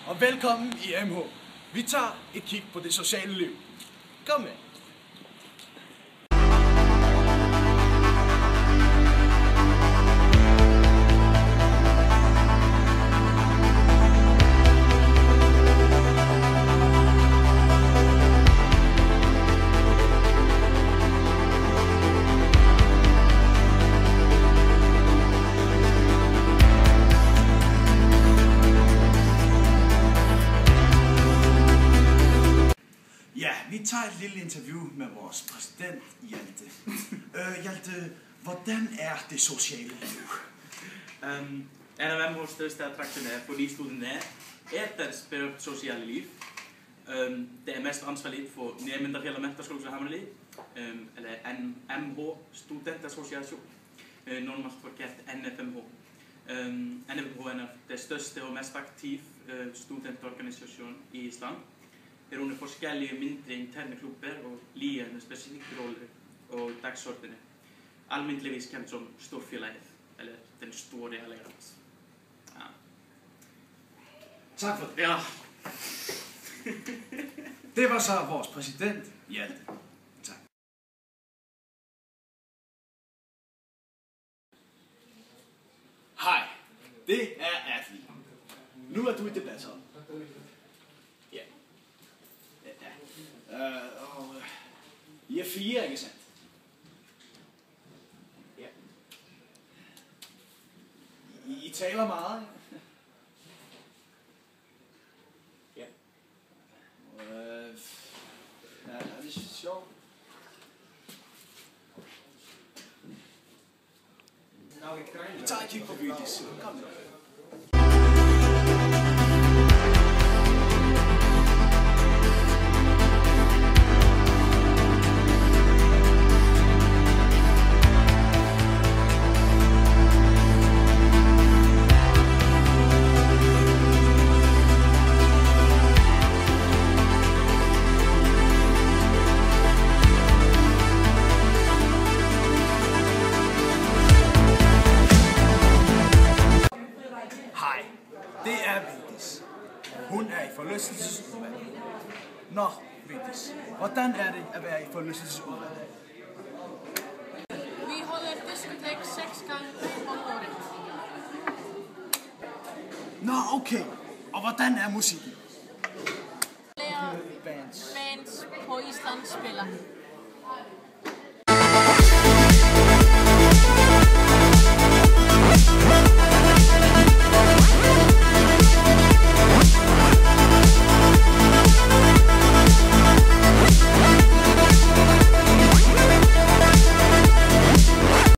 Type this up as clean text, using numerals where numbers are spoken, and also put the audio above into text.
og velkommen i MH. Vi tager et kig på det sociale liv. Kom med. Ja, vi tager et lille interview med vores præsident, Hjalte. Hjalte, hvordan er det sociale liv? En av MHs største attraksjoner for de studentene er et sosiale liv. Det er mest ansvarlig for nemender hele mentorskolesammenlig, eller MH Studentersosiasjon, normalt forkert NFMH. NFMH er det største og mest aktiv studentorganisasjon i Island. Det runder forskjellige mindre interne klubber og liende spesifikke roller og dagsordner. Almindeligvis kjent som storfjellet, eller den store alliansen. Ja. Tak for det. Ja. Det var så vores præsident, Hjalte. Tak. Hej, det er Atli. Nu er du i debathold. Ja. I er 4, ikke sandt? Ja. I taler meget, ikke? Ja. Ja, det er sjovt. Vi tager et kig på Vigdis. Kom nu. Hej, det er Vigdis. Hun er i forlystelsesudvalget. Nå, Vigdis, hvordan er det at være i forlystelsesudvalget? Vi holder diskotek 6 gange om året. Nå, okay. Og hvordan er musikken? Flere Bands. bands på Island spiller.